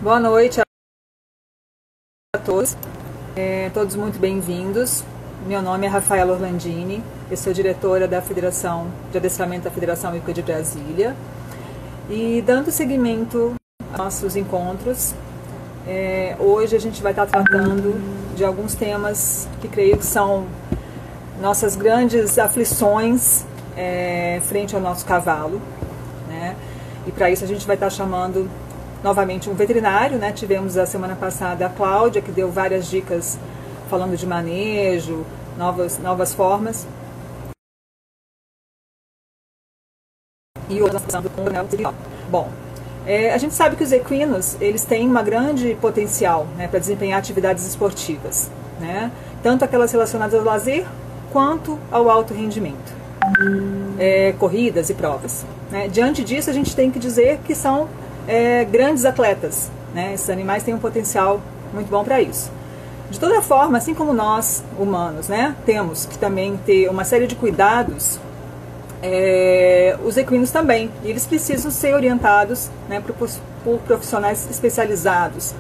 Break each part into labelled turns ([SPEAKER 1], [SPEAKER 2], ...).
[SPEAKER 1] Boa noite a todos, todos muito bem-vindos. Meu nome é Rafaela Orlandini, eu sou diretora da Federação de Adestramento da Federação Hípica de Brasília. E dando seguimento aos nossos encontros, hoje a gente vai estar tratando de alguns temas que creio que são nossas grandes aflições frente ao nosso cavalo, né? E para isso a gente vai estar chamando novamente um veterinário, né? Tivemos a semana passada a Cláudia, que deu várias dicas falando de manejo, novas formas. E hoje nós estamos com o Coronel Ciro. Bom, a gente sabe que os equinos, eles têm uma grande potencial, né, para desempenhar atividades esportivas, né? Tanto aquelas relacionadas ao lazer, quanto ao alto rendimento, corridas e provas, né? Diante disso, a gente tem que dizer que são grandes atletas, né? Esses animais têm um potencial muito bom para isso. De toda forma, assim como nós, humanos, né, temos que também ter uma série de cuidados, os equinos também, e eles precisam ser orientados, né, por profissionais especializados,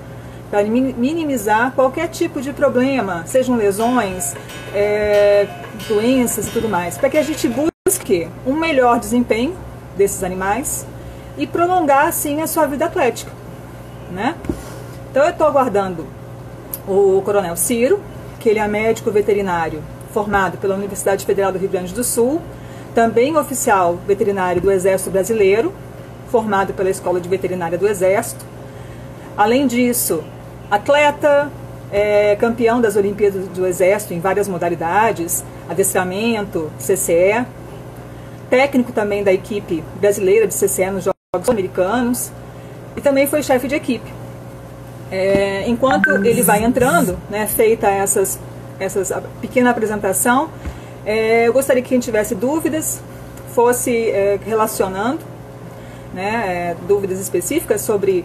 [SPEAKER 1] para minimizar qualquer tipo de problema, sejam lesões, doenças e tudo mais, para que a gente busque um melhor desempenho desses animais e prolongar assim a sua vida atlética, né? Então eu estou aguardando o Coronel Ciro, que ele é médico veterinário formado pela Universidade Federal do Rio Grande do Sul, também oficial veterinário do Exército Brasileiro, formado pela Escola de Veterinária do Exército. Além disso, atleta, campeão das Olimpíadas do Exército em várias modalidades, adestramento, CCE, técnico também da equipe brasileira de CCE nos Jogos Americanos, e também foi chefe de equipe. Enquanto ele vai entrando, né, feita essa pequena apresentação, eu gostaria que quem tivesse dúvidas fosse relacionando, né, dúvidas específicas sobre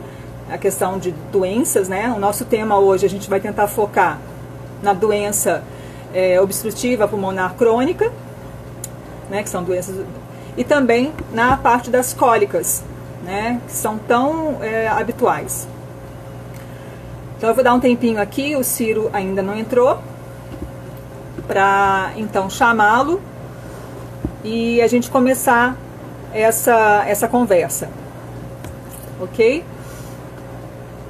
[SPEAKER 1] a questão de doenças, né? O nosso tema hoje a gente vai tentar focar na doença obstrutiva pulmonar crônica, né, que são doenças, e também na parte das cólicas, né, que são tão habituais. Então eu vou dar um tempinho aqui, o Ciro ainda não entrou, para então chamá-lo e a gente começar essa conversa, ok?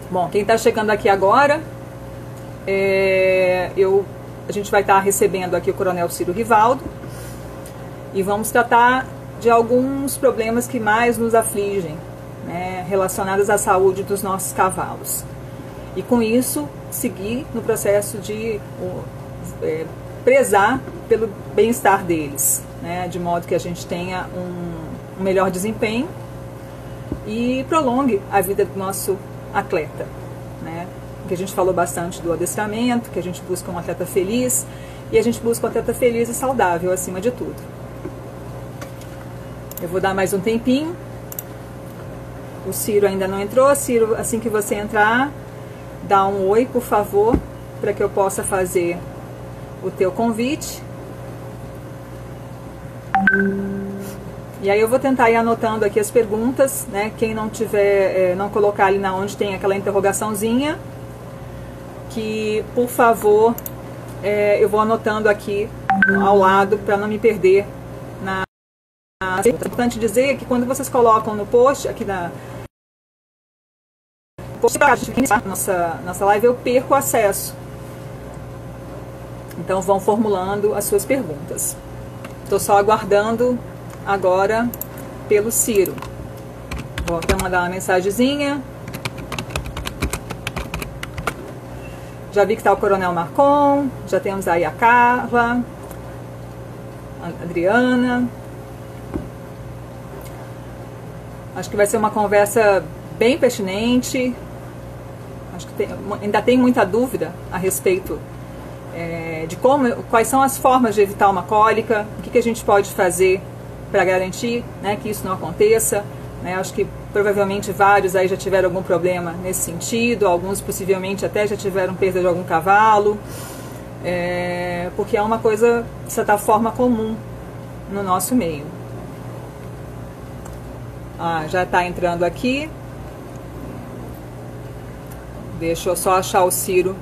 [SPEAKER 1] Bom, quem está chegando aqui agora, a gente vai estar recebendo aqui o Coronel Ciro Rivaldo e vamos tratar de alguns problemas que mais nos afligem, né, relacionados à saúde dos nossos cavalos. E com isso, seguir no processo de prezar pelo bem-estar deles, né, de modo que a gente tenha um melhor desempenho e prolongue a vida do nosso atleta, né? Que a gente falou bastante do adestramento, que a gente busca um atleta feliz, e a gente busca um atleta feliz e saudável acima de tudo. Eu vou dar mais um tempinho. O Ciro ainda não entrou. Ciro, assim que você entrar, dá um oi, por favor, para que eu possa fazer o teu convite. E aí eu vou tentar ir anotando aqui as perguntas, né? Quem não tiver, não colocar ali na onde tem aquela interrogaçãozinha, que, por favor, eu vou anotando aqui ao lado para não me perder na... É importante dizer que quando vocês colocam no post, aqui na nossa live, eu perco o acesso. Então vão formulando as suas perguntas. Estou só aguardando agora pelo Ciro. Vou até mandar uma mensagenzinha. Já vi que está o Coronel Marcon, já temos aí a Carla, a Adriana. Acho que vai ser uma conversa bem pertinente. Acho que ainda tem muita dúvida a respeito de quais são as formas de evitar uma cólica, o que a gente pode fazer para garantir, né, que isso não aconteça, né? Acho que provavelmente vários aí já tiveram algum problema nesse sentido, alguns possivelmente até já tiveram perda de algum cavalo, porque é uma coisa, de certa forma, comum no nosso meio. Já está entrando aqui. Deixa eu só achar o Ciro.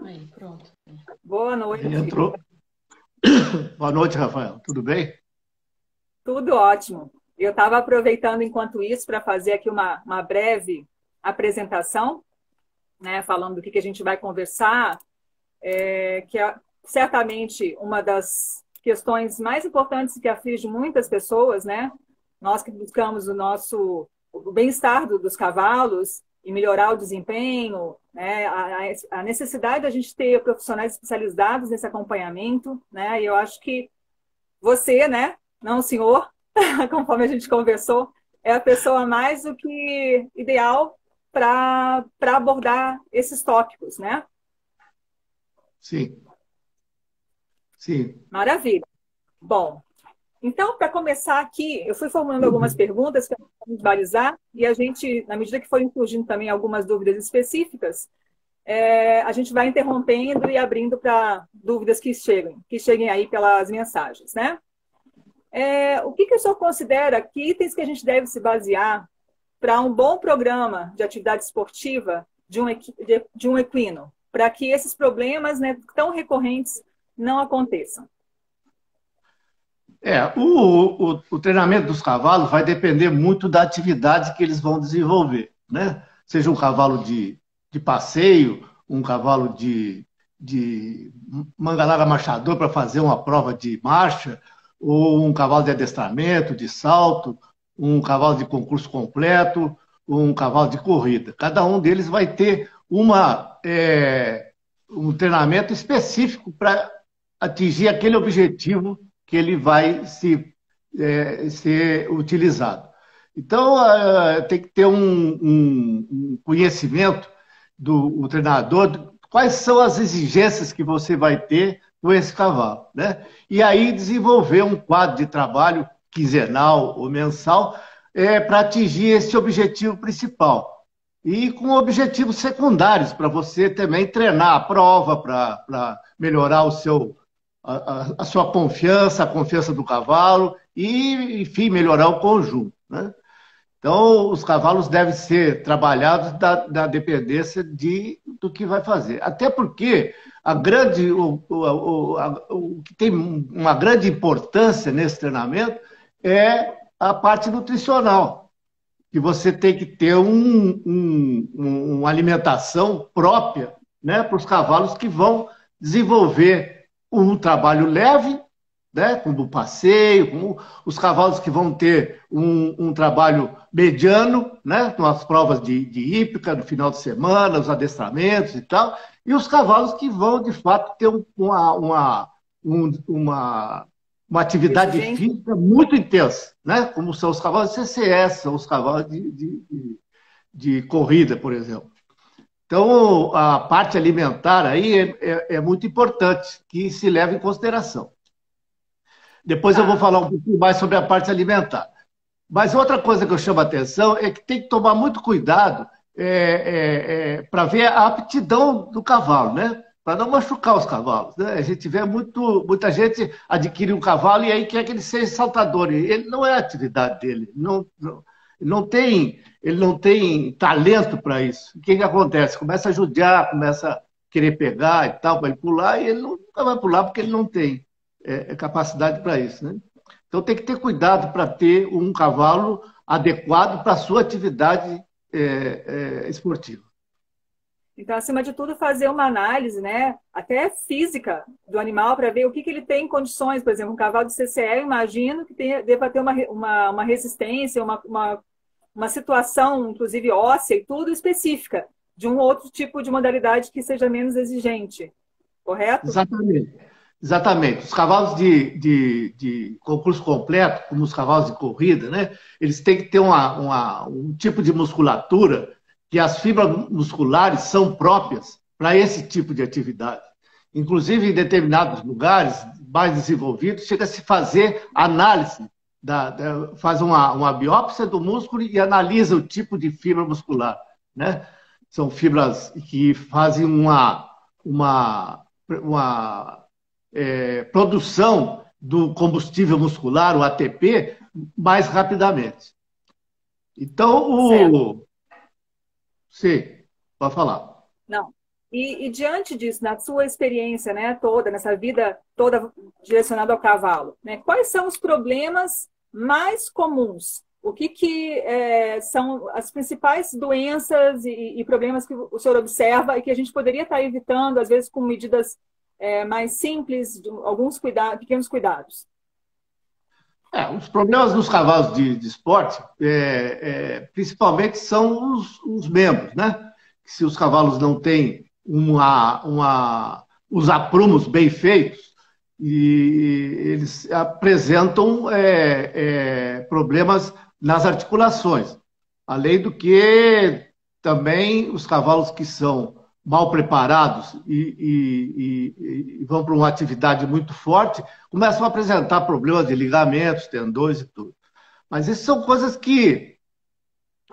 [SPEAKER 2] Aí, pronto.
[SPEAKER 1] Boa noite.
[SPEAKER 3] Ele entrou. Boa noite, Rafael. Tudo bem?
[SPEAKER 1] Tudo ótimo. Eu estava aproveitando enquanto isso para fazer aqui uma breve apresentação, né, falando do que a gente vai conversar, que é certamente uma das questões mais importantes que aflige muitas pessoas, né? Nós que buscamos o bem-estar dos cavalos e melhorar o desempenho, né? A necessidade da gente ter profissionais especializados nesse acompanhamento, né? E eu acho que você, né? Não o senhor, conforme a gente conversou, é a pessoa mais do que ideal para abordar esses tópicos, né?
[SPEAKER 3] Sim. Sim.
[SPEAKER 1] Maravilha. Bom, então, para começar aqui, eu fui formulando algumas perguntas para balizar e a gente, na medida que forem surgindo também algumas dúvidas específicas, a gente vai interrompendo e abrindo para dúvidas que cheguem aí pelas mensagens, né? O que o senhor considera que itens que a gente deve se basear para um bom programa de atividade esportiva de um equino, para que esses problemas, né, tão recorrentes não aconteçam?
[SPEAKER 3] O treinamento dos cavalos vai depender muito da atividade que eles vão desenvolver, né? Seja um cavalo de passeio, um cavalo de manga larga marchador para fazer uma prova de marcha, ou um cavalo de adestramento, de salto, um cavalo de concurso completo, um cavalo de corrida. Cada um deles vai ter um treinamento específico para atingir aquele objetivo que ele vai ser utilizado. Então, tem que ter um conhecimento do treinador, quais são as exigências que você vai ter com esse cavalo, né? E aí desenvolver um quadro de trabalho quinzenal ou mensal para atingir esse objetivo principal. E com objetivos secundários, para você também treinar a prova, para melhorar a sua confiança, a confiança do cavalo e, enfim, melhorar o conjunto, né? Então, os cavalos devem ser trabalhados da dependência do que vai fazer. Até porque o que tem uma grande importância nesse treinamento é a parte nutricional, que você tem que ter uma alimentação própria, né, para os cavalos que vão desenvolver um trabalho leve, né, como o passeio, como os cavalos que vão ter um trabalho mediano, né, nas provas de hípica, no final de semana, os adestramentos e tal, e os cavalos que vão, de fato, ter uma atividade física muito intensa, né, como são os cavalos de CCS, são os cavalos de corrida, por exemplo. Então, a parte alimentar aí é muito importante que se leve em consideração. Depois eu vou falar um pouquinho mais sobre a parte alimentar. Mas outra coisa que eu chamo a atenção é que tem que tomar muito cuidado para ver a aptidão do cavalo, né? Para não machucar os cavalos, né? A gente vê muita gente adquirir um cavalo e aí quer que ele seja saltador. Ele não é a atividade dele, ele não tem talento para isso. O que acontece? Começa a judiar, começa a querer pegar e tal, para ele pular, e ele nunca vai pular porque ele não tem capacidade para isso, né? Então tem que ter cuidado para ter um cavalo adequado para a sua atividade esportiva.
[SPEAKER 1] Então, acima de tudo, fazer uma análise, né, até física do animal para ver o que ele tem em condições. Por exemplo, um cavalo de CCE, eu imagino que deva ter uma resistência, uma situação, inclusive óssea e tudo, específica de um outro tipo de modalidade que seja menos exigente. Correto?
[SPEAKER 3] Exatamente. Exatamente. Os cavalos de concurso completo, como os cavalos de corrida, né, eles têm que ter um tipo de musculatura que as fibras musculares são próprias para esse tipo de atividade. Inclusive, em determinados lugares mais desenvolvidos, chega a se fazer análise, faz uma biópsia do músculo e analisa o tipo de fibra muscular, né? São fibras que fazem uma produção do combustível muscular, o ATP, mais rapidamente. Então,
[SPEAKER 1] Certo.
[SPEAKER 3] sim, pode falar.
[SPEAKER 1] Não. E diante disso, na sua experiência, né, toda, nessa vida toda direcionada ao cavalo, né, quais são os problemas mais comuns? O que são as principais doenças e problemas que o senhor observa e que a gente poderia estar evitando, às vezes, com medidas mais simples, alguns pequenos cuidados?
[SPEAKER 3] Os problemas dos cavalos de esporte, principalmente, são os membros, né? Se os cavalos não têm os aprumos bem feitos, e eles apresentam problemas nas articulações. Além do que, também, os cavalos que são mal preparados e vão para uma atividade muito forte, começam a apresentar problemas de ligamentos, tendões e tudo. Mas isso são coisas que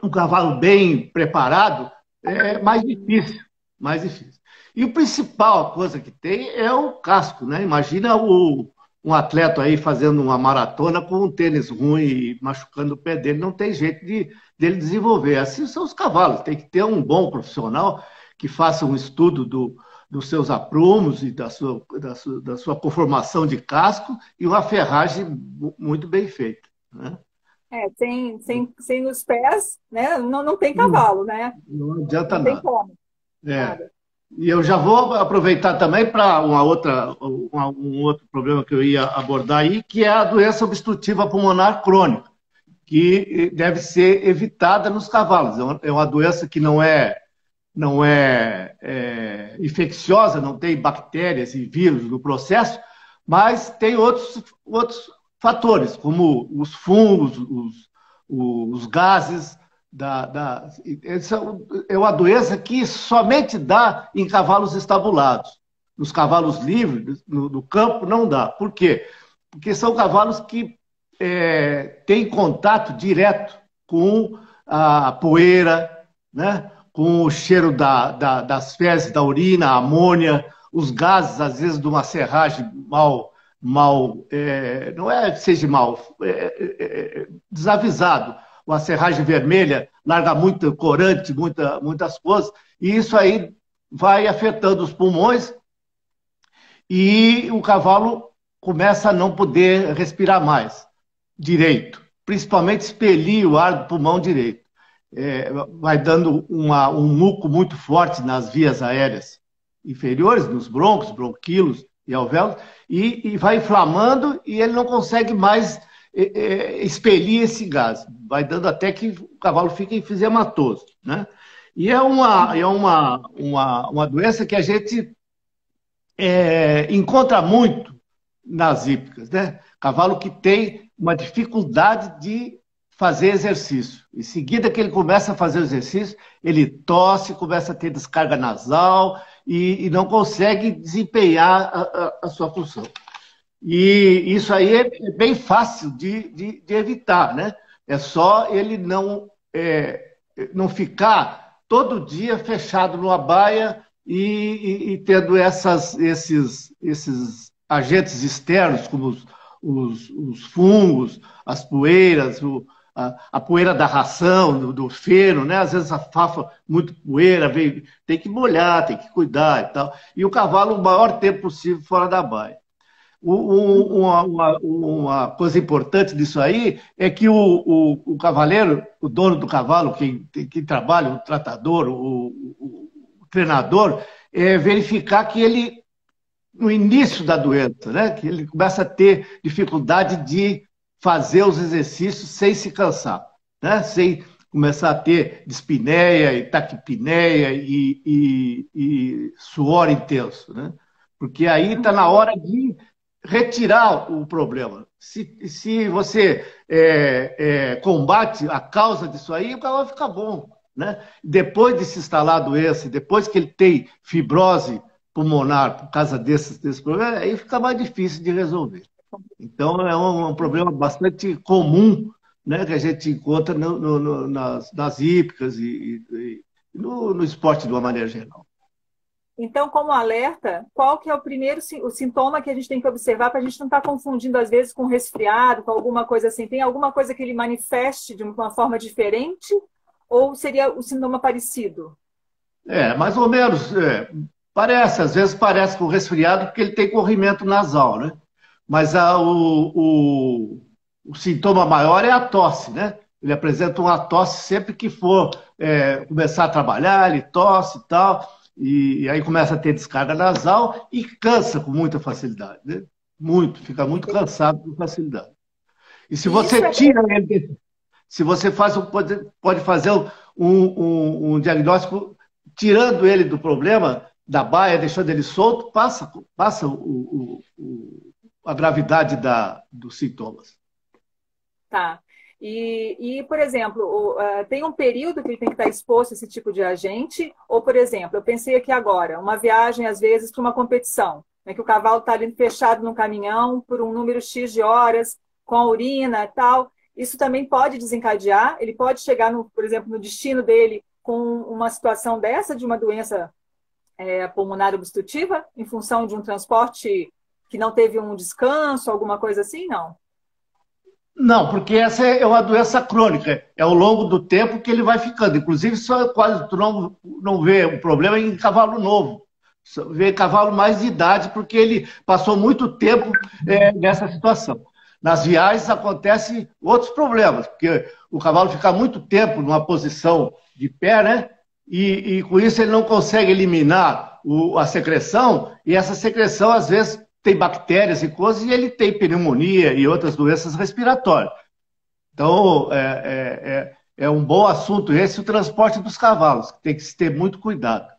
[SPEAKER 3] um cavalo bem preparado é mais difícil, mais difícil. E a principal coisa que tem é o casco, né? Imagina um atleta aí fazendo uma maratona com um tênis ruim e machucando o pé dele, não tem jeito dele desenvolver. Assim são os cavalos, tem que ter um bom profissional que faça um estudo dos seus aprumos e da sua conformação de casco e uma ferragem muito bem feita, né?
[SPEAKER 1] Sem os pés, né, não tem cavalo, né?
[SPEAKER 3] Não adianta
[SPEAKER 1] Não tem
[SPEAKER 3] nada.
[SPEAKER 1] como,
[SPEAKER 3] É.
[SPEAKER 1] nada.
[SPEAKER 3] E eu já vou aproveitar também para um outro problema que eu ia abordar aí, que é a doença obstrutiva pulmonar crônica, que deve ser evitada nos cavalos. É uma doença que não é infecciosa, não tem bactérias e vírus no processo, mas tem outros fatores, como os fungos, os gases. Essa é uma doença que somente dá em cavalos estabulados. Nos cavalos livres, no campo, não dá. Por quê? Porque são cavalos que têm contato direto com a poeira, né? Com o cheiro das fezes, da urina, a amônia, os gases, às vezes, de uma serragem não é que seja mal, desavisado. Uma serragem vermelha larga muito corante, muitas coisas, e isso aí vai afetando os pulmões e o cavalo começa a não poder respirar mais direito, principalmente expelir o ar do pulmão direito. Vai dando um muco muito forte nas vias aéreas inferiores, nos brônquios, bronquíolos e alvéolos, e vai inflamando e ele não consegue mais expelir esse gás. Vai dando até que o cavalo fica enfisematoso, né? E é uma doença que a gente encontra muito nas hípicas, né? Cavalo que tem uma dificuldade de fazer exercício. Em seguida que ele começa a fazer o exercício, ele tosse, começa a ter descarga nasal e não consegue desempenhar a sua função. E isso aí é bem fácil de evitar, né? É só ele não ficar todo dia fechado numa baia e tendo esses agentes externos, como os fungos, as poeiras, a poeira da ração, do feno, né? Às vezes afafa muito poeira, tem que molhar, tem que cuidar e tal. E o cavalo o maior tempo possível fora da baia. Uma coisa importante disso aí é que o cavaleiro, o dono do cavalo, quem trabalha, o tratador, o treinador, verificar que ele, no início da doença, né, que ele começa a ter dificuldade de fazer os exercícios sem se cansar, né, sem começar a ter dispneia e taquipneia e suor intenso, né? Porque aí está na hora de retirar o problema. Se você combate a causa disso aí, o cavalo fica bom, né? Depois de se instalar a doença, depois que ele tem fibrose pulmonar por causa desse problema, aí fica mais difícil de resolver. Então, é um problema bastante comum, né, que a gente encontra nas hípicas e no esporte de uma maneira geral.
[SPEAKER 1] Então, como alerta, qual que é o primeiro o sintoma que a gente tem que observar para a gente não estar confundindo, às vezes, com resfriado, com alguma coisa assim? Tem alguma coisa que ele manifeste de uma forma diferente ou seria o sintoma parecido?
[SPEAKER 3] Mais ou menos. Parece, às vezes parece com resfriado porque ele tem corrimento nasal, né? Mas o sintoma maior é a tosse, né? Ele apresenta uma tosse sempre que for começar a trabalhar, ele tosse e tal, e aí começa a ter descarga nasal e cansa com muita facilidade, né? Muito, fica muito cansado com facilidade. E se
[SPEAKER 1] E isso
[SPEAKER 3] você tira ele, se você pode fazer um diagnóstico tirando ele do problema, da baia, deixando ele solto, passa a gravidade dos sintomas.
[SPEAKER 1] Tá. Por exemplo, tem um período que ele tem que estar exposto a esse tipo de agente? Ou, por exemplo, eu pensei aqui agora, uma viagem, às vezes, para uma competição, né, que o cavalo está ali fechado no caminhão por um número X de horas, com a urina e tal. Isso também pode desencadear? Ele pode chegar, por exemplo, no destino dele com uma situação dessa, de uma doença pulmonar obstrutiva, em função de um transporte que não teve um descanso, alguma coisa assim? Não.
[SPEAKER 3] Não, porque essa é uma doença crônica. É ao longo do tempo que ele vai ficando. Inclusive, só quase tu não vê o problema em cavalo novo. Só vê cavalo mais de idade, porque ele passou muito tempo nessa situação. Nas viagens acontecem outros problemas, porque o cavalo fica muito tempo numa posição de pé, né? E com isso ele não consegue eliminar a secreção, e essa secreção, às vezes, tem bactérias e coisas, e ele tem pneumonia e outras doenças respiratórias. Então, é um bom assunto esse, o transporte dos cavalos, que tem que se ter muito cuidado.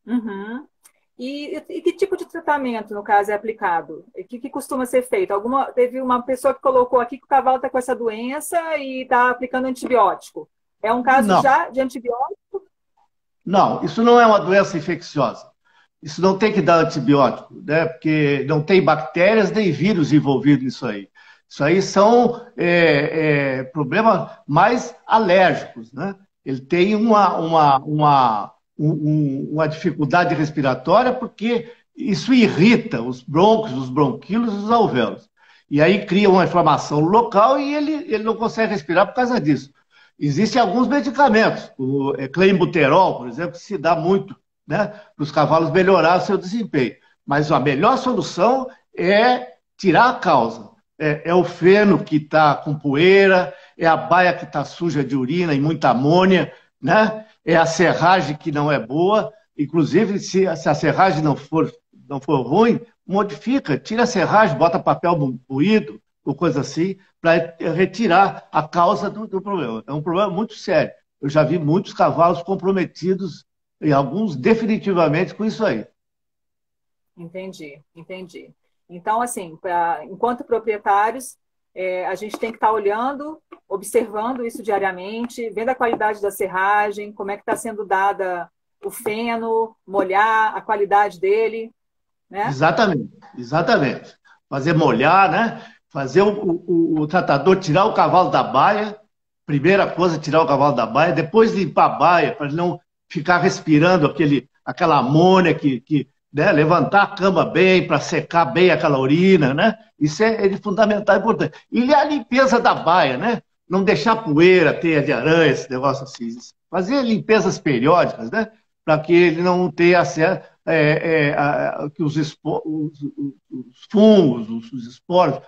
[SPEAKER 1] Uhum. E que tipo de tratamento, no caso, é aplicado? O que costuma ser feito? Teve uma pessoa que colocou aqui que o cavalo está com essa doença e está aplicando antibiótico. É um caso
[SPEAKER 3] Não,
[SPEAKER 1] já de antibiótico?
[SPEAKER 3] não, isso não é uma doença infecciosa. Isso não tem que dar antibiótico, né? Porque não tem bactérias nem vírus envolvidos nisso aí. Isso aí são problemas mais alérgicos, né? Ele tem uma dificuldade respiratória porque isso irrita os brônquios, os bronquíolos e os alvéolos. E aí cria uma inflamação local e ele não consegue respirar por causa disso. Existem alguns medicamentos, o clenbuterol, por exemplo, que se dá muito, né, para os cavalos melhorar o seu desempenho. Mas a melhor solução é tirar a causa. É o feno que está com poeira, é a baia que está suja de urina e muita amônia, né? É a serragem que não é boa. Inclusive, se a serragem não for ruim, modifica, tira a serragem, bota papel moído ou coisa assim, para retirar a causa do problema. É um problema muito sério. Eu já vi muitos cavalos comprometidos e alguns definitivamente com isso aí.
[SPEAKER 1] Entendi, entendi. Então, assim, enquanto proprietários, a gente tem que estar olhando, observando isso diariamente, vendo a qualidade da serragem, como é que está sendo dada o feno, molhar a qualidade dele, né?
[SPEAKER 3] Exatamente, exatamente. Fazer molhar, né? Fazer o tratador tirar o cavalo da baia, primeira coisa, tirar o cavalo da baia, depois limpar a baia, para ele não ficar respirando aquela amônia né? Levantar a cama bem, para secar bem aquela urina, né? Isso é de fundamental importante. E a limpeza da baia, né? Não deixar poeira, teia de aranha, esse negócio assim. Fazer limpezas periódicas, né? Para que ele não tenha acesso, que os fungos, os esporos,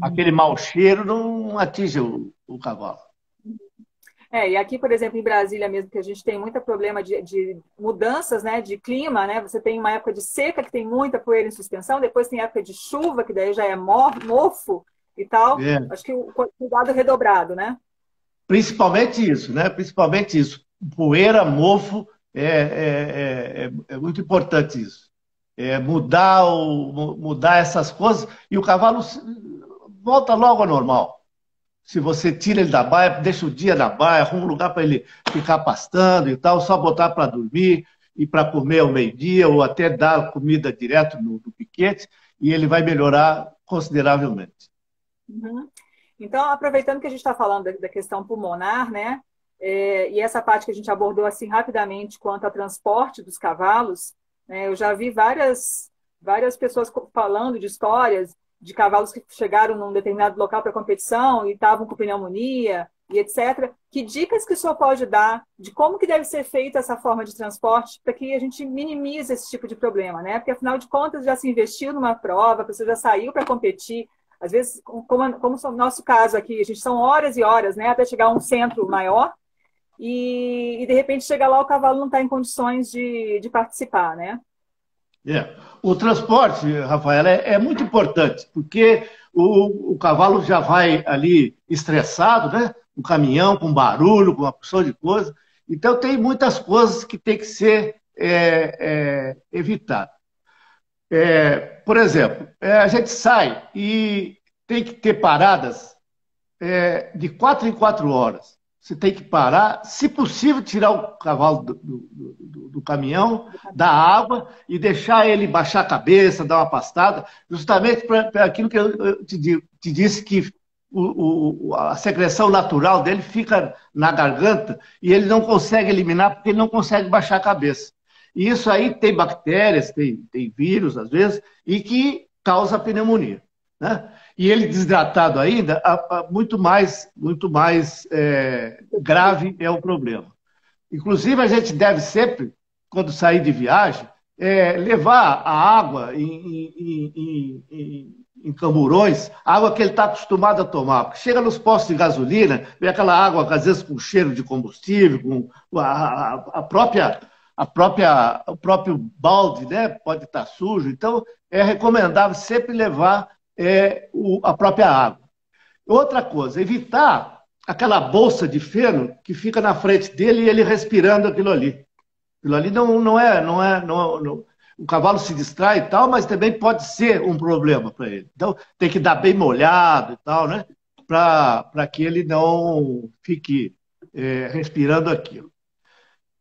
[SPEAKER 3] aquele mau cheiro não atinja o cavalo.
[SPEAKER 1] E aqui, por exemplo, em Brasília mesmo, que a gente tem muito problema de mudanças, né, de clima, né? Você tem uma época de seca que tem muita poeira em suspensão, depois tem época de chuva, que daí já é mofo e tal. Acho que o cuidado redobrado, né?
[SPEAKER 3] Principalmente isso, né? Principalmente isso. Poeira, mofo, é muito importante isso. Mudar essas coisas e o cavalo volta logo ao normal. Se você tira ele da baia, deixa o dia na baia, arruma um lugar para ele ficar pastando e tal, só botar para dormir e para comer ao meio-dia, ou até dar comida direto no piquete, e ele vai melhorar consideravelmente.
[SPEAKER 1] Uhum. Então, aproveitando que a gente está falando da questão pulmonar, né? e essa parte que a gente abordou assim rapidamente quanto ao transporte dos cavalos, né, eu já vi várias pessoas falando de histórias de cavalos que chegaram num determinado local para competição e estavam com pneumonia e etc. Que dicas que o senhor pode dar de como que deve ser feita essa forma de transporte para que a gente minimize esse tipo de problema, né? Porque, afinal de contas, já se investiu numa prova, a pessoa já saiu para competir. Às vezes, como no nosso caso aqui, a gente são horas e horas, né, até chegar a um centro maior e de repente chega lá, o cavalo não está em condições de participar, né?
[SPEAKER 3] O transporte, Rafaela, é muito importante, porque o cavalo já vai ali estressado, né? Um caminhão com barulho, com uma porção de coisa. Então, tem muitas coisas que tem que ser evitadas. Por exemplo, a gente sai e tem que ter paradas de 4 em 4 horas. Você tem que parar, se possível, tirar o cavalo do caminhão, da água e deixar ele baixar a cabeça, dar uma pastada, justamente para aquilo que eu te disse, que a secreção natural dele fica na garganta e ele não consegue eliminar porque ele não consegue baixar a cabeça. E isso aí tem bactérias, tem vírus, às vezes, e que causa pneumonia, né? E ele desidratado ainda, muito mais grave é o problema. Inclusive, a gente deve sempre, quando sair de viagem, levar a água em camburões, água que ele está acostumado a tomar. Porque chega nos postos de gasolina, vem aquela água, às vezes, com cheiro de combustível, com o próprio balde, né, pode estar sujo. Então, é recomendável sempre levar a própria água. Outra coisa, evitar aquela bolsa de feno que fica na frente dele e ele respirando aquilo ali. Aquilo ali o cavalo se distrai e tal, mas também pode ser um problema para ele. Então, tem que dar bem molhado e tal, né, para que ele não fique respirando aquilo.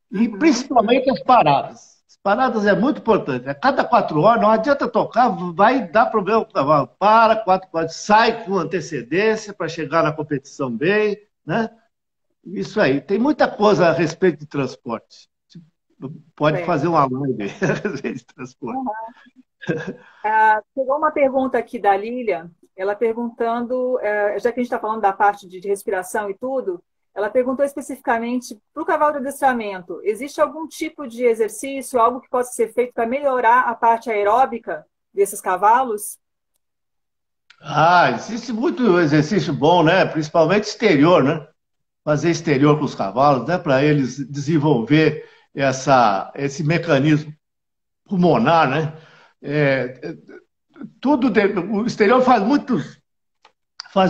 [SPEAKER 3] E principalmente as paradas. As paradas é muito importante. A cada 4 horas, não adianta tocar, vai dar problema para o cavalo. Para, 4 horas, sai com antecedência para chegar na competição bem, né? Isso aí. Tem muita coisa a respeito de transporte. Pode fazer uma live a respeito de transporte.
[SPEAKER 1] Chegou uma pergunta aqui da Lília, ela perguntando, já que a gente está falando da parte de respiração e tudo, ela perguntou especificamente para o cavalo de adestramento, existe algum tipo de exercício, algo que possa ser feito para melhorar a parte aeróbica desses cavalos?
[SPEAKER 3] Existe muito exercício bom, né? Principalmente exterior, né? Fazer exterior com os cavalos, né? Para eles desenvolver esse mecanismo pulmonar, né? O exterior faz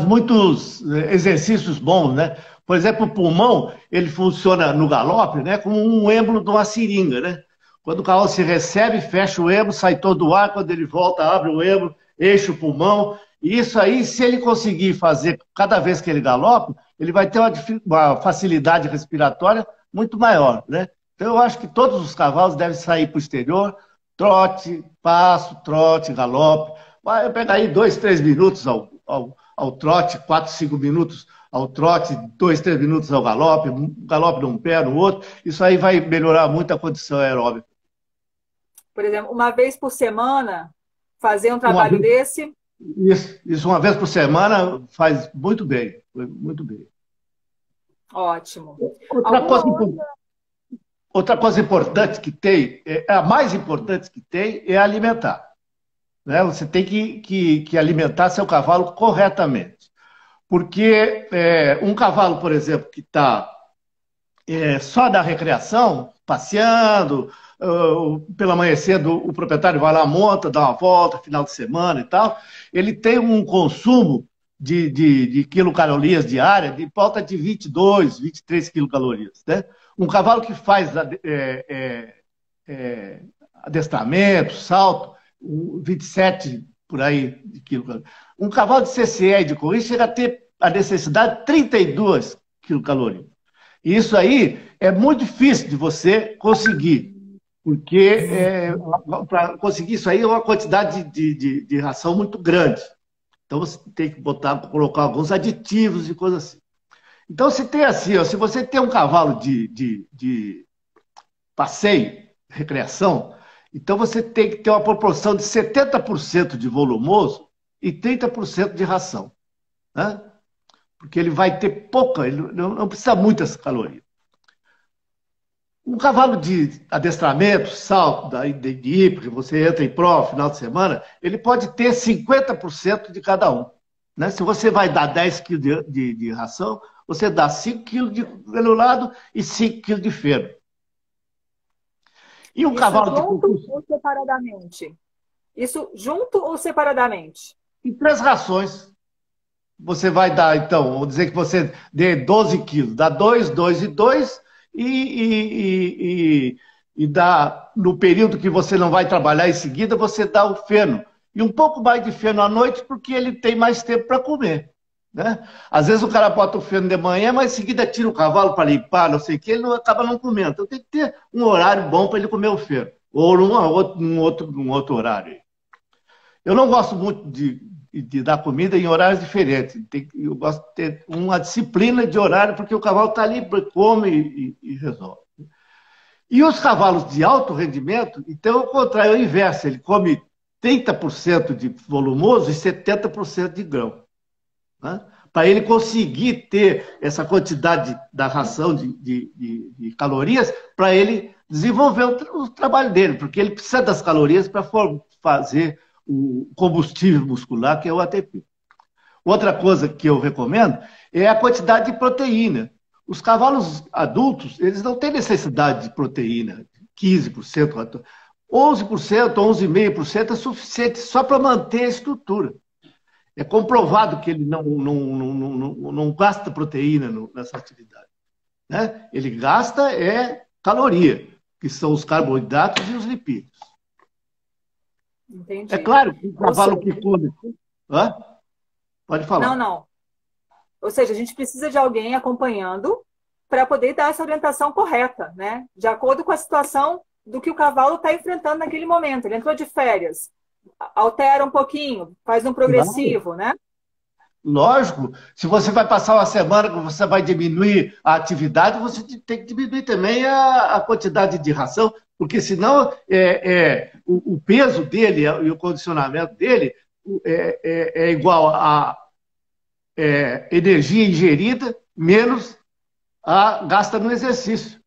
[SPEAKER 3] muitos exercícios bons, né? Por exemplo, o pulmão, ele funciona no galope, né, como um êmbolo de uma seringa, né? Quando o cavalo se recebe, fecha o êmbolo, sai todo o ar, quando ele volta, abre o êmbolo, enche o pulmão. E isso aí, se ele conseguir fazer cada vez que ele galopa, ele vai ter uma facilidade respiratória muito maior, né? Então, eu acho que todos os cavalos devem sair para o exterior, trote, passo, trote, galope. Vai pegar aí 2, 3 minutos ao trote, 4, 5 minutos ao trote, 2, 3 minutos ao galope, um galope num pé, no outro. Isso aí vai melhorar muito a condição aeróbica.
[SPEAKER 1] Por exemplo, uma vez por semana, fazer um trabalho desse?
[SPEAKER 3] Isso, uma vez por semana faz muito bem, muito bem.
[SPEAKER 1] Ótimo.
[SPEAKER 3] Outra coisa importante que tem, a mais importante que tem, é alimentar. Né? Você tem que alimentar seu cavalo corretamente. Porque um cavalo, por exemplo, que está só da recreação, passeando, pela manhã cedo o proprietário vai lá, monta, dá uma volta, final de semana e tal, ele tem um consumo de quilocalorias diárias de volta de 22, 23 quilocalorias. Né? Um cavalo que faz adestramento, salto, 27 por aí de quilocalorias. Um cavalo de CCE e de corrida chega a ter a necessidade de 32 quilocalorias. E isso aí é muito difícil de você conseguir, porque para conseguir isso aí é uma quantidade de ração muito grande. Então você tem que colocar alguns aditivos e coisas assim. Então, se tem assim, ó, se você tem um cavalo de passeio, recreação, então você tem que ter uma proporção de 70% de volumoso e 30% de ração, né? Porque ele vai ter pouca, ele não precisa muitas calorias. Um cavalo de adestramento, salto, de ir, porque você entra em prova final de semana, ele pode ter 50% de cada um, né? Se você vai dar 10 quilos de ração, você dá 5 quilos de granulado e 5 quilos de feno. E um
[SPEAKER 1] Isso
[SPEAKER 3] cavalo de
[SPEAKER 1] junto
[SPEAKER 3] concurso,
[SPEAKER 1] ou separadamente? Isso junto ou separadamente?
[SPEAKER 3] em 3 rações, você vai dar, então, vamos dizer que você dê 12 quilos, dá 2, 2 e 2, e dá, no período que você não vai trabalhar em seguida, você dá o feno. E um pouco mais de feno à noite, porque ele tem mais tempo para comer, né? Às vezes o cara bota o feno de manhã, mas em seguida tira o cavalo para limpar, não sei o que, ele não, acaba não comendo. Então tem que ter um horário bom para ele comer o feno, ou num outro horário. Eu não gosto muito de dar comida em horários diferentes. Eu gosto de ter uma disciplina de horário, porque o cavalo está ali, come e resolve. E os cavalos de alto rendimento, então, ao contrário, é o inverso. Ele come 30% de volumoso e 70% de grão, né? Para ele conseguir ter essa quantidade da ração de calorias, para ele desenvolver o trabalho dele, porque ele precisa das calorias para fazer o combustível muscular, que é o ATP. Outra coisa que eu recomendo é a quantidade de proteína. Os cavalos adultos, eles não têm necessidade de proteína, 15%, 11%, 11,5% é suficiente só para manter a estrutura. É comprovado que ele não gasta proteína nessa atividade, né? Ele gasta caloria, que são os carboidratos e os lipídios.
[SPEAKER 1] Entendi.
[SPEAKER 3] É claro que o
[SPEAKER 1] Ou
[SPEAKER 3] cavalo
[SPEAKER 1] seja,
[SPEAKER 3] que come... Hã? Pode falar.
[SPEAKER 1] não. Ou seja, a gente precisa de alguém acompanhando para poder dar essa orientação correta, né? De acordo com a situação do que o cavalo está enfrentando naquele momento. Ele entrou de férias, altera um pouquinho, faz um
[SPEAKER 3] Claro.
[SPEAKER 1] progressivo, né?
[SPEAKER 3] Lógico, se você vai passar uma semana que você vai diminuir a atividade, você tem que diminuir também a quantidade de ração, porque senão o peso dele e o condicionamento dele é igual a energia ingerida menos a gasta no exercício.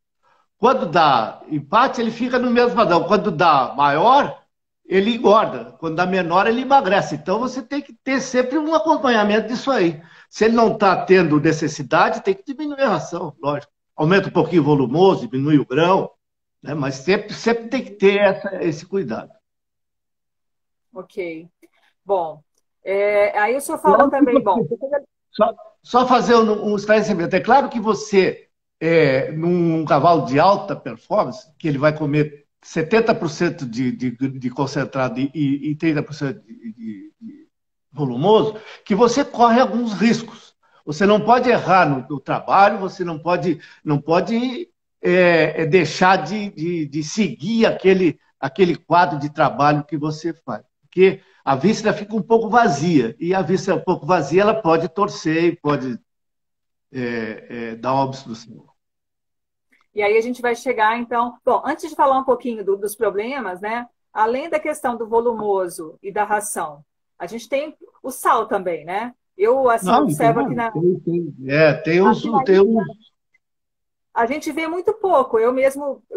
[SPEAKER 3] Quando dá empate, ele fica no mesmo padrão. Quando dá maior, ele engorda. Quando dá menor, ele emagrece. Então você tem que ter sempre um acompanhamento disso aí. Se ele não está tendo necessidade, tem que diminuir a ração, lógico. Aumenta um pouquinho o volumoso, diminui o grão, né? Mas sempre tem que ter esse cuidado.
[SPEAKER 1] Ok. Bom, aí o senhor falou
[SPEAKER 3] Claro que
[SPEAKER 1] também, bom,
[SPEAKER 3] só fazer um esclarecimento. É claro que você, num cavalo de alta performance, que ele vai comer 70% de concentrado e 30% de volumoso, que você corre alguns riscos. Você não pode errar no trabalho, você não pode deixar de seguir aquele quadro de trabalho que você faz. Porque a víscera fica um pouco vazia, e a víscera um pouco vazia, ela pode torcer e pode dar uma obstrução.
[SPEAKER 1] e aí a gente vai chegar, então... Bom, antes de falar um pouquinho dos problemas, né? Além da questão do volumoso e da ração, a gente tem o sal também, né? Eu, assim,
[SPEAKER 3] Não,
[SPEAKER 1] observo aqui aqui na
[SPEAKER 3] tem
[SPEAKER 1] ilha,
[SPEAKER 3] uns.
[SPEAKER 1] a gente vê muito pouco. Eu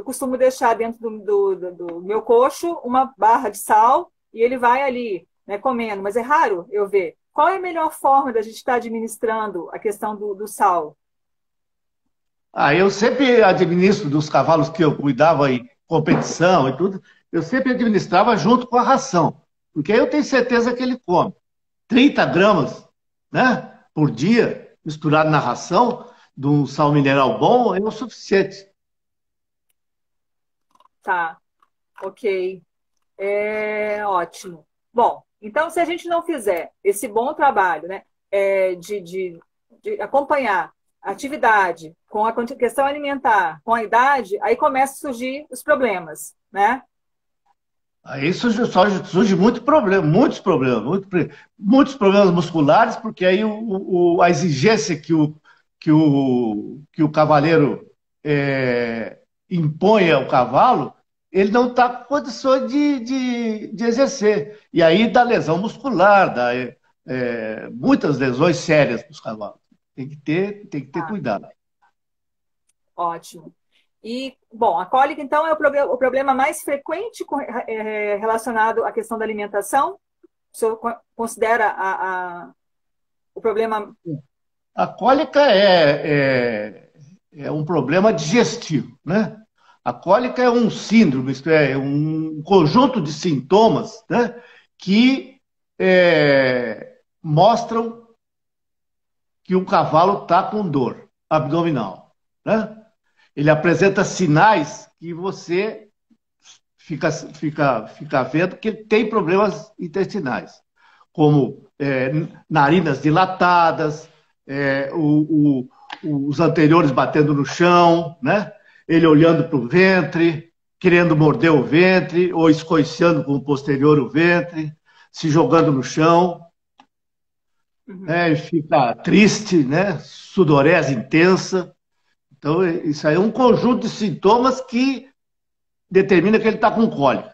[SPEAKER 1] costumo deixar dentro do meu coxo uma barra de sal e ele vai ali, né, comendo. Mas é raro eu ver. Qual é a melhor forma da gente estar administrando a questão do sal?
[SPEAKER 3] Eu sempre administro dos cavalos que eu cuidava em competição e tudo, eu sempre administrava junto com a ração, porque aí eu tenho certeza que ele come 30 gramas, né, por dia, misturado na ração, de um sal mineral bom, é o suficiente.
[SPEAKER 1] Tá, ok. Ótimo. Bom, então se a gente não fizer esse bom trabalho, né, de acompanhar a atividade com a questão alimentar, com a idade, aí começam a surgir os problemas, né?
[SPEAKER 3] Aí surge muito problema, muitos problemas musculares, porque aí a exigência que o cavaleiro impõe ao cavalo, ele não está com condições de exercer. E aí dá lesão muscular, dá muitas lesões sérias para os cavalos. Tem que ter cuidado.
[SPEAKER 1] Ótimo. E, bom, a cólica, então, é o problema mais frequente relacionado à questão da alimentação? O senhor considera o problema...
[SPEAKER 3] A cólica é um problema digestivo, né? A cólica é um síndrome, isto é, um conjunto de sintomas, né, que mostram que o cavalo está com dor abdominal, né? Ele apresenta sinais que você fica vendo que ele tem problemas intestinais, como narinas dilatadas, os anteriores batendo no chão, né? Ele olhando para o ventre, querendo morder o ventre, ou escoiciando com o posterior o ventre, se jogando no chão. Ele fica triste, né? Sudorese intensa. Então, isso aí é um conjunto de sintomas que determina que ele está com cólica.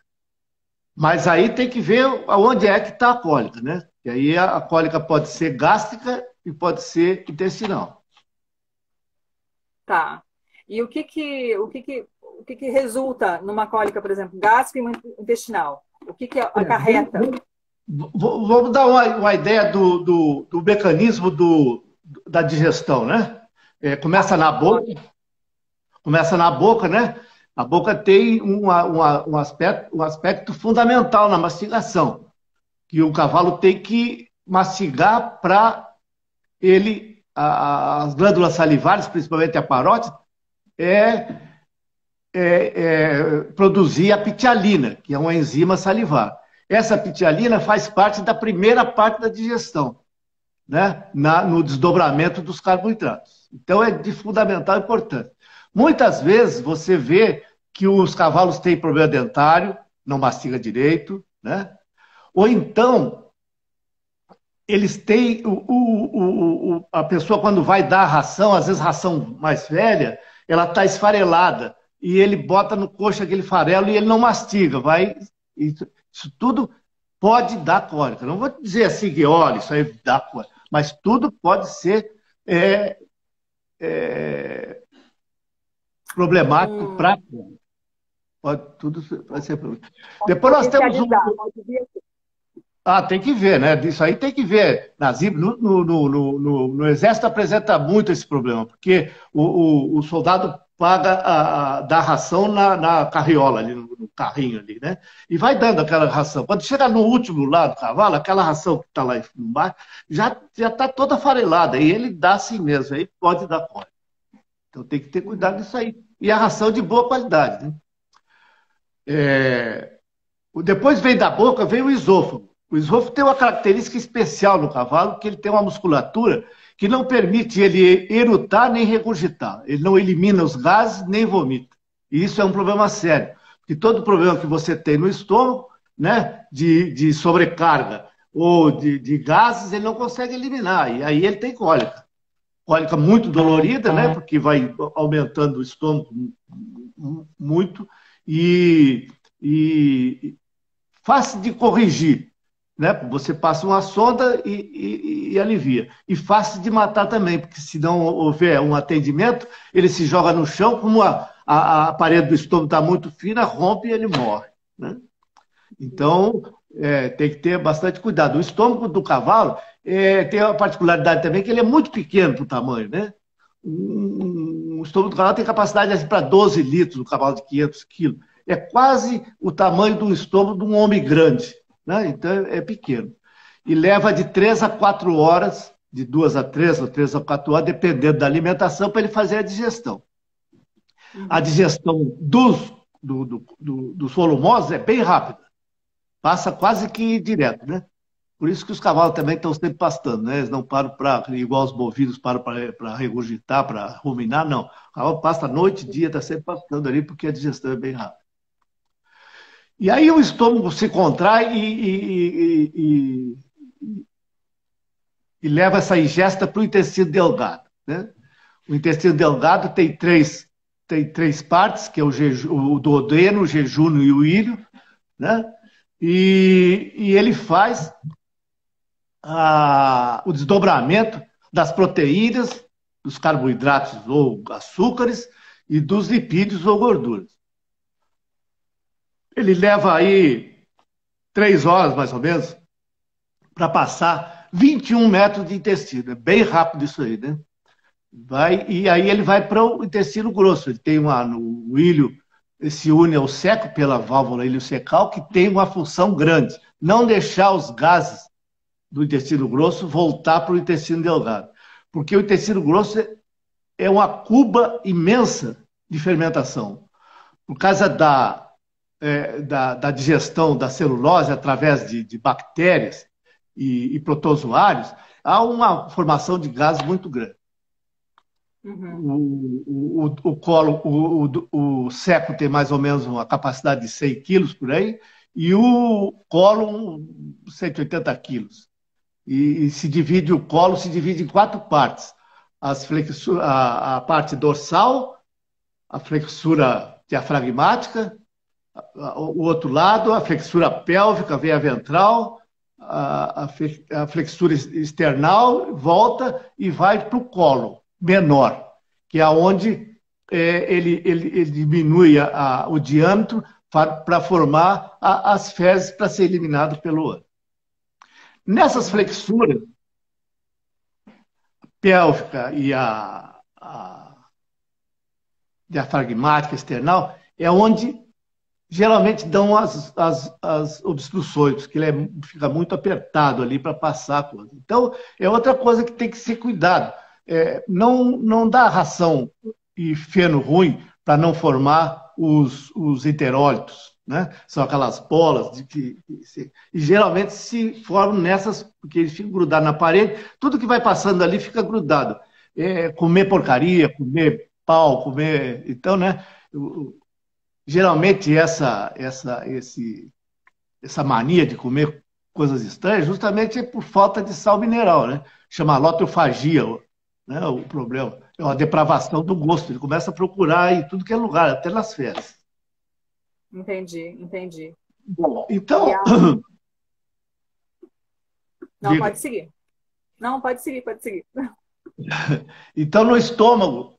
[SPEAKER 3] Mas aí tem que ver aonde é que está a cólica, né? E aí a cólica pode ser gástrica e pode ser intestinal.
[SPEAKER 1] Tá. E o que resulta numa cólica, por exemplo, gástrica e intestinal? O que acarreta?
[SPEAKER 3] Vamos dar uma ideia do mecanismo da digestão, né? Começa na boca, né? A boca tem um aspecto fundamental na mastigação, que o cavalo tem que mastigar para ele, as glândulas salivares, principalmente a parótide, produzir a pitialina, que é uma enzima salivar. Essa pitialina faz parte da primeira parte da digestão, né? No desdobramento dos carboidratos. Então é de fundamental importância. Muitas vezes você vê que os cavalos têm problema dentário, não mastiga direito, né? Ou então eles têm a pessoa quando vai dar a ração, às vezes ração mais velha, ela está esfarelada e ele bota no coxo aquele farelo e ele não mastiga, isso tudo pode dar cólica. Não vou dizer assim que, olha, isso aí dá cólica, mas tudo pode ser problemático para tudo pode ser problemático. Depois nós temos tem que ver, né? Isso aí tem que ver. No Exército apresenta muito esse problema, porque o soldado dá ração na carriola, ali, no carrinho ali, né? E vai dando aquela ração. Quando chega no último lado do cavalo, aquela ração que está lá embaixo, já está toda farelada, e ele dá assim mesmo, aí pode dar cólica. Então tem que ter cuidado disso aí. E a ração de boa qualidade, né? Depois vem da boca, vem o esôfago. O esôfago tem uma característica especial no cavalo, que ele tem uma musculatura que não permite ele erutar nem regurgitar. Ele não elimina os gases nem vomita. E isso é um problema sério. Porque todo problema que você tem no estômago, né, de sobrecarga ou de gases, ele não consegue eliminar. E aí ele tem cólica. Cólica muito dolorida, né, porque vai aumentando o estômago muito e fácil de corrigir. Né? Você passa uma sonda e alivia. E fácil de matar também, porque se não houver um atendimento, ele se joga no chão, como a parede do estômago está muito fina, rompe e ele morre. Né? Então, tem que ter bastante cuidado. O estômago do cavalo tem a particularidade também que ele é muito pequeno para o tamanho. Né? O estômago do cavalo tem capacidade para 12 litros, um cavalo de 500 quilos. É quase o tamanho do estômago de um homem grande. Né? Então é pequeno. E leva de 3 a 4 horas, de 2 a 3, ou 3 a 4 horas, dependendo da alimentação, para ele fazer a digestão. A digestão dos volumosos é bem rápida. Passa quase que direto, né? Por isso que os cavalos também estão sempre pastando, né? Eles não param igual os bovinos param para regurgitar, para ruminar, não. O cavalo passa noite e dia, está sempre pastando ali, porque a digestão é bem rápida. E aí o estômago se contrai e leva essa ingesta para o intestino delgado. Né? O intestino delgado tem três partes, que é o duodeno, o jejúnio e o íleo, né? E ele faz o desdobramento das proteínas, dos carboidratos ou açúcares e dos lipídios ou gorduras. Ele leva aí 3 horas, mais ou menos, para passar 21 metros de intestino. É bem rápido isso aí, né? E aí ele vai para o intestino grosso. Ele tem no ilho, se une ao seco pela válvula iliocecal, que tem uma função grande. Não deixar os gases do intestino grosso voltar para o intestino delgado. Porque o intestino grosso é uma cuba imensa de fermentação. Por causa da digestão da celulose através de bactérias e protozoários, há uma formação de gases muito grande.
[SPEAKER 1] Uhum.
[SPEAKER 3] O colo, o seco tem mais ou menos uma capacidade de 100 quilos por aí, e o colo 180 quilos. E o colo se divide em 4 partes. A parte dorsal, a flexura diafragmática, o outro lado, a flexura pélvica, veia ventral, a flexura external, volta e vai para o colo menor, que é onde ele diminui o diâmetro para formar as fezes para ser eliminado pelo ano. Nessas flexuras pélvica e a diafragmática external, é onde geralmente dão as obstruções, porque ele fica muito apertado ali para passar a coisa. Então, é outra coisa que tem que ser cuidado. Não dá ração e feno ruim para não formar os enterólitos, né? São aquelas bolas e geralmente se formam nessas, porque eles ficam grudados na parede, tudo que vai passando ali fica grudado. Comer porcaria, comer pau, comer... Então, né? Geralmente essa mania de comer coisas estranhas justamente é por falta de sal mineral, né? Chama lotrofagia, né? O problema. É uma depravação do gosto. Ele começa a procurar em tudo que é lugar, até nas fezes.
[SPEAKER 1] Entendi.
[SPEAKER 3] Bom, então...
[SPEAKER 1] Não, pode seguir. Não, pode seguir.
[SPEAKER 3] Então, no estômago,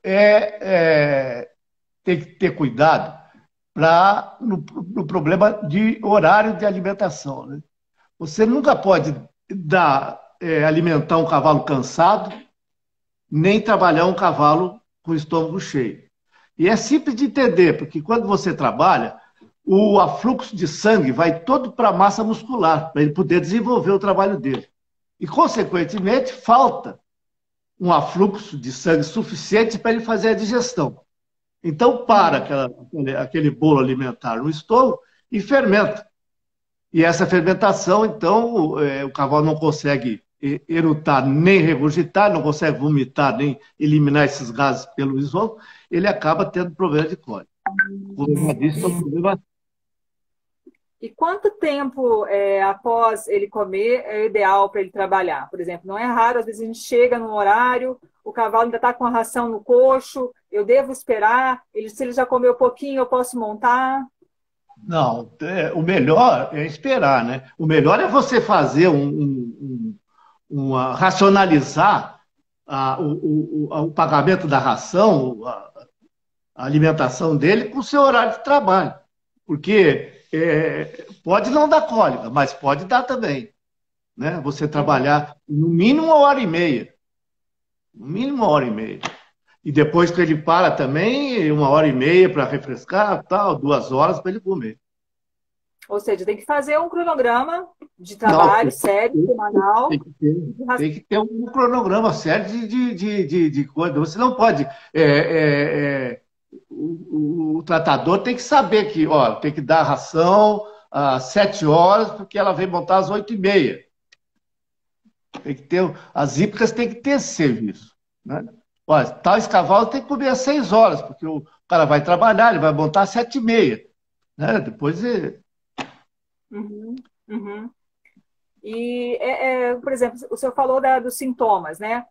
[SPEAKER 3] tem que ter cuidado no problema de horário de alimentação, né? Você nunca pode alimentar um cavalo cansado, nem trabalhar um cavalo com o estômago cheio. E é simples de entender, porque quando você trabalha, o afluxo de sangue vai todo para a massa muscular, para ele poder desenvolver o trabalho dele. E, consequentemente, falta um afluxo de sangue suficiente para ele fazer a digestão. Então, aquele bolo alimentar no estômago e fermenta. E essa fermentação, então, o cavalo não consegue erutar nem regurgitar, não consegue vomitar nem eliminar esses gases pelo esôfago, ele acaba tendo problema de cólica. Como eu disse, é um problema.
[SPEAKER 1] E quanto tempo após ele comer é ideal para ele trabalhar? Por exemplo, não é raro, às vezes a gente chega num horário, o cavalo ainda está com a ração no coxo, eu devo esperar? Se ele já comeu pouquinho, eu posso montar?
[SPEAKER 3] Não, o melhor é esperar, né? O melhor é você fazer racionalizar o pagamento da ração, a alimentação dele com o seu horário de trabalho. Porque pode não dar cólica, mas pode dar também, né? Você trabalhar no mínimo 1h30. No mínimo 1h30. E depois que ele para também, 1h30 para refrescar, 2 horas para ele comer.
[SPEAKER 1] Ou seja, tem que fazer um cronograma de trabalho sério, semanal.
[SPEAKER 3] Tem que ter um cronograma sério de coisa. Você não pode... O tratador tem que saber que tem que dar ração às 7 horas, porque ela vem montar às 8h30. Tem que ter, as hípicas têm que ter esse serviço, né? Esse cavalo tem que comer às 6 horas, porque o cara vai trabalhar, ele vai montar às 7h30. Né? Depois
[SPEAKER 1] Uhum. E, por exemplo, o senhor falou dos sintomas, né?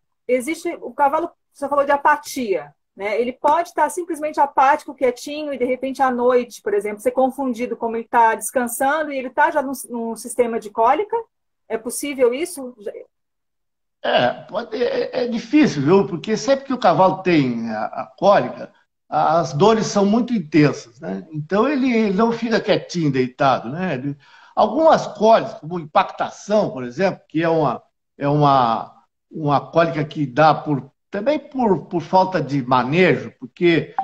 [SPEAKER 1] O cavalo você falou de apatia, né? Ele pode estar simplesmente apático, quietinho, e de repente à noite, por exemplo, ser confundido como ele está descansando e ele está já num sistema de cólica? É possível isso?
[SPEAKER 3] É difícil, viu? Porque sempre que o cavalo tem a cólica, as dores são muito intensas, né? Então ele não fica quietinho, deitado, né? Algumas cólicas, como impactação, por exemplo, que é uma cólica que dá também por falta de manejo, porque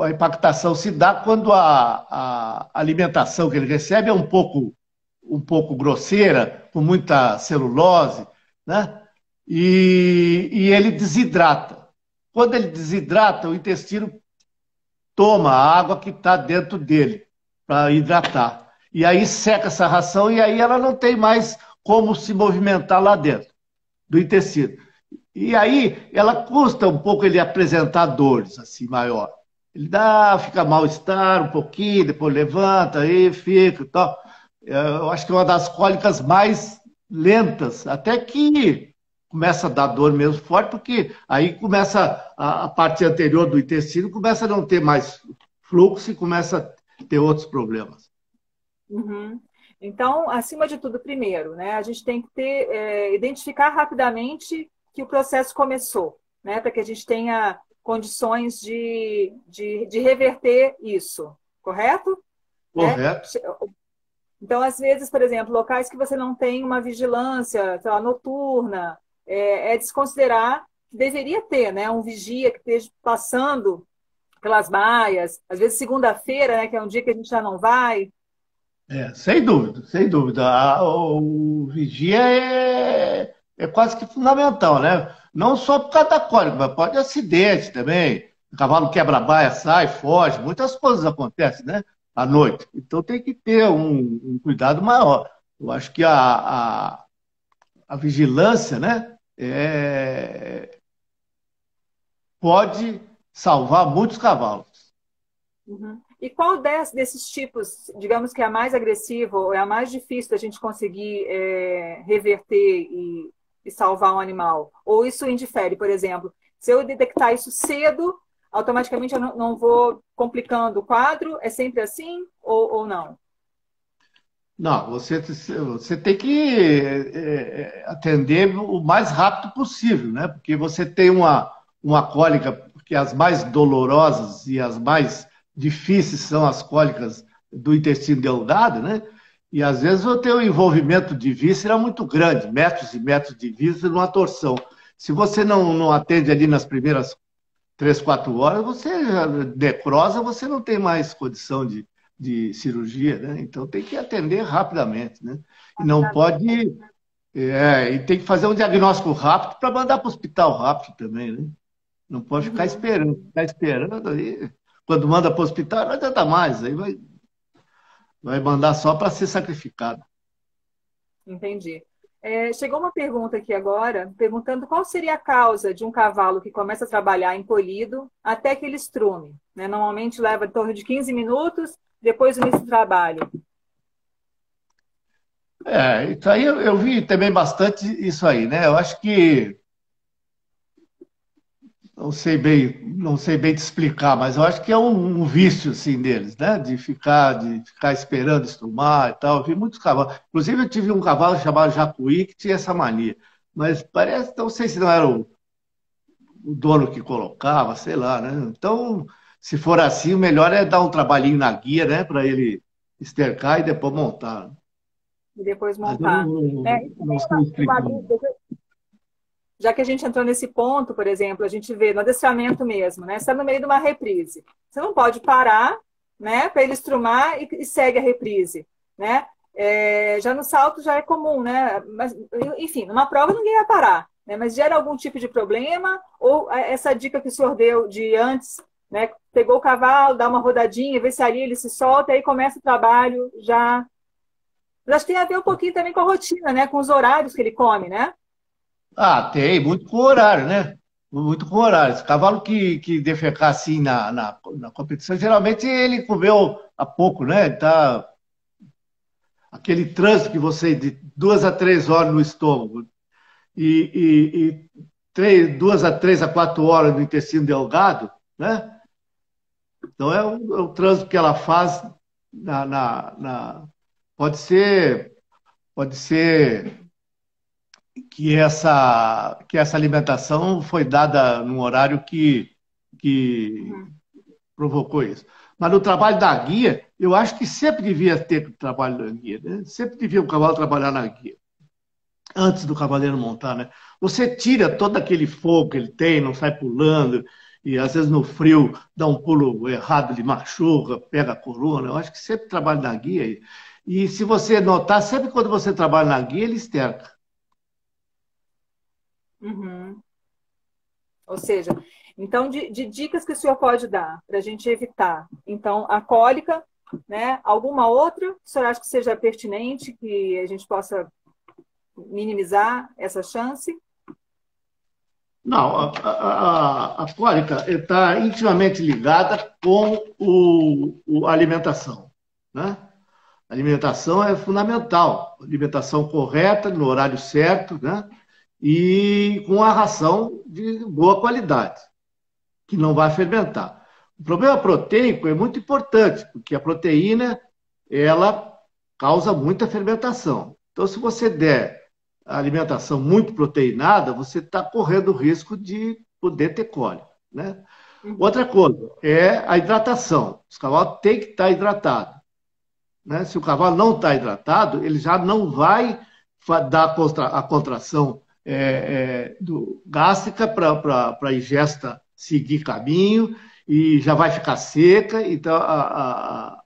[SPEAKER 3] a impactação se dá quando a alimentação que ele recebe é um pouco grosseira, com muita celulose, né? E ele desidrata. Quando ele desidrata, o intestino toma a água que está dentro dele para hidratar. E aí seca essa ração e aí ela não tem mais como se movimentar lá dentro do intestino. E aí ela custa um pouco ele apresentar dores assim maior. Ele fica mal-estar um pouquinho, depois levanta, aí fica e tal. Eu acho que é uma das cólicas mais lentas, até que começa a dar dor mesmo forte, porque aí começa a parte anterior do intestino, começa a não ter mais fluxo e começa a ter outros problemas.
[SPEAKER 1] Uhum. Então, acima de tudo, primeiro, né, a gente tem que identificar rapidamente que o processo começou, né, para que a gente tenha condições de reverter isso, correto? Né?
[SPEAKER 3] Correto.
[SPEAKER 1] Então, às vezes, por exemplo, locais que você não tem uma vigilância, sei lá, noturna, desconsiderar que deveria ter, né, um vigia que esteja passando pelas baias, às vezes segunda-feira, né, que é um dia que a gente já não vai.
[SPEAKER 3] Sem dúvida, sem dúvida. O vigia é quase que fundamental, né? Não só por causa da cólica, mas pode acidente também. O cavalo quebra a baia, sai, foge, muitas coisas acontecem, né? À noite. Então tem que ter um cuidado maior. Eu acho que a vigilância, né? Pode salvar muitos cavalos.
[SPEAKER 1] Uhum. E qual desses tipos, digamos que é a mais agressiva ou é a mais difícil da gente conseguir reverter e salvar um animal? Ou isso indifere, por exemplo, se eu detectar isso cedo, automaticamente eu não vou complicando o quadro? É sempre assim ou não?
[SPEAKER 3] Não, você tem que atender o mais rápido possível, né? Porque você tem uma cólica, que as mais dolorosas e as mais difíceis são as cólicas do intestino delgado, né? E às vezes eu tenho um envolvimento de víscera muito grande, metros e metros de víscera numa torção. Se você não atende ali nas primeiras 3, 4 horas, você já necrosa, você não tem mais condição de cirurgia, né? Então tem que atender rapidamente, né? E não pode. E tem que fazer um diagnóstico rápido para mandar para o hospital rápido também, né? Não pode ficar esperando. Ficar esperando aí. Quando manda para o hospital, não adianta mais. Aí vai mandar só para ser sacrificado.
[SPEAKER 1] Entendi. Chegou uma pergunta aqui agora, perguntando qual seria a causa de um cavalo que começa a trabalhar encolhido até que ele estrume, né? Normalmente leva em torno de 15 minutos, depois do início do trabalho.
[SPEAKER 3] Isso aí eu vi também bastante isso aí, né? Eu acho que não sei bem te explicar, mas eu acho que é um vício assim deles, né? De ficar esperando estrumar e tal. Eu vi muitos cavalos. Inclusive, eu tive um cavalo chamado Jacuí que tinha essa mania. Mas parece, não sei se não era o dono que colocava, sei lá, né? Então, se for assim, o melhor é dar um trabalhinho na guia, né? Para ele estercar e depois montar.
[SPEAKER 1] E depois
[SPEAKER 3] Mas eu
[SPEAKER 1] montar. Isso
[SPEAKER 3] não
[SPEAKER 1] também é
[SPEAKER 3] sei
[SPEAKER 1] uma
[SPEAKER 3] explicar.
[SPEAKER 1] dúvida. Já que a gente entrou nesse ponto, por exemplo, a gente vê no adestramento mesmo, né? Você está no meio de uma reprise. Você não pode parar, né? Para ele estrumar e segue a reprise, né? Já no salto já é comum, né? Mas, enfim, numa prova ninguém vai parar, né? Mas gera algum tipo de problema? Ou essa dica que o senhor deu de antes, né? Pegou o cavalo, dá uma rodadinha, vê se ali ele se solta, aí começa o trabalho já. Mas acho que tem a ver um pouquinho também com a rotina, né? Com os horários que ele come, né?
[SPEAKER 3] Tem, muito com horário, né? Muito com horário. Esse cavalo que defecar assim na competição, geralmente ele comeu há pouco, né? Tá aquele trânsito que você de 2 a 3 horas no estômago. E 2 a 3 a 4 horas no intestino delgado, né? Então é o trânsito que ela faz pode ser que essa alimentação foi dada num horário que provocou isso. Mas no trabalho da guia, eu acho que sempre devia ter trabalho na guia, né? Sempre devia o cavalo trabalhar na guia, antes do cavaleiro montar, né? Você tira todo aquele fogo que ele tem, não sai pulando, e às vezes no frio dá um pulo errado, ele machuca, pega a coluna. Eu acho que sempre trabalha na guia. E se você notar, sempre quando você trabalha na guia, ele esterca.
[SPEAKER 1] Uhum. Ou seja, então, de dicas que o senhor pode dar para a gente evitar. Então, a cólica, né? Alguma outra que o senhor acha que seja pertinente, que a gente possa minimizar essa chance?
[SPEAKER 3] Não, a cólica está intimamente ligada com a alimentação, né? A alimentação é fundamental. Alimentação correta, no horário certo, né? E com a ração de boa qualidade, que não vai fermentar. O problema proteico é muito importante, porque a proteína, ela causa muita fermentação. Então, se você der a alimentação muito proteinada, você está correndo o risco de poder ter cólica, né? Outra coisa é a hidratação. Os cavalos têm que estar hidratados, né? Se o cavalo não está hidratado, ele já não vai dar a contração gástrica para a ingesta seguir caminho e já vai ficar seca. Então, a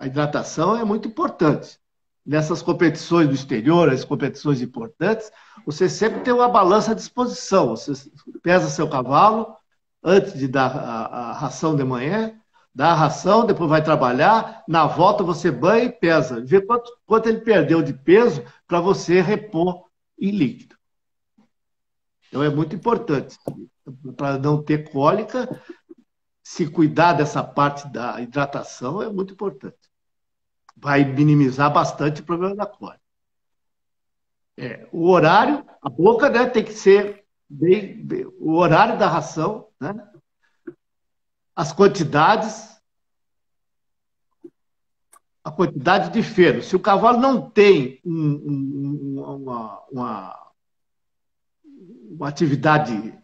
[SPEAKER 3] hidratação é muito importante. Nessas competições do exterior, as competições importantes, você sempre tem uma balança à disposição. Você pesa seu cavalo antes de dar a ração de manhã, dá a ração, depois vai trabalhar, na volta você banha e pesa. Vê quanto ele perdeu de peso para você repor em líquido. Então é muito importante. Para não ter cólica, se cuidar dessa parte da hidratação é muito importante. Vai minimizar bastante o problema da cólica. O horário, a boca, né, tem que ser o horário da ração, né? As quantidades, a quantidade de feno. Se o cavalo não tem uma atividade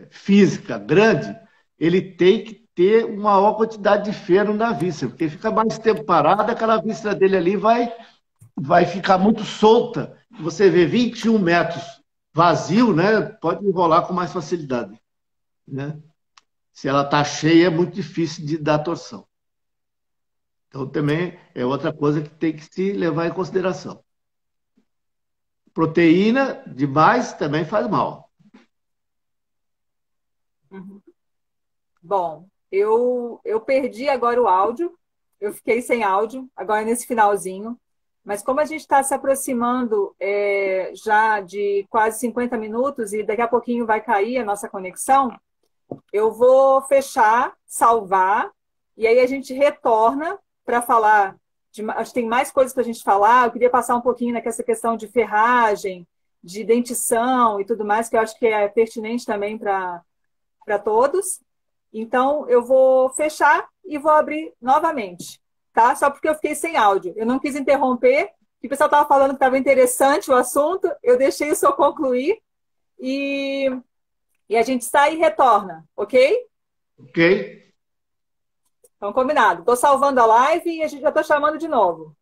[SPEAKER 3] física grande, ele tem que ter uma maior quantidade de feno na víscera, porque fica mais tempo parado, aquela víscera dele ali vai ficar muito solta. Você vê 21 metros vazio, né? Pode enrolar com mais facilidade, né? Se ela está cheia, é muito difícil de dar torção. Então, também é outra coisa que tem que se levar em consideração. Proteína demais também faz mal.
[SPEAKER 1] Uhum. Bom, eu perdi agora o áudio, eu fiquei sem áudio, agora nesse finalzinho, mas como a gente está se aproximando já de quase 50 minutos e daqui a pouquinho vai cair a nossa conexão, eu vou fechar, salvar, e aí a gente retorna para falar, acho que tem mais coisas para a gente falar, eu queria passar um pouquinho nessa questão de ferragem, de dentição e tudo mais, que eu acho que é pertinente também para todos. Então, eu vou fechar e vou abrir novamente, tá? Só porque eu fiquei sem áudio. Eu não quis interromper, o pessoal estava falando que estava interessante o assunto, eu deixei o senhor concluir e a gente sai e retorna, ok?
[SPEAKER 3] Ok.
[SPEAKER 1] Então, combinado. Estou salvando a live e a gente já está chamando de novo.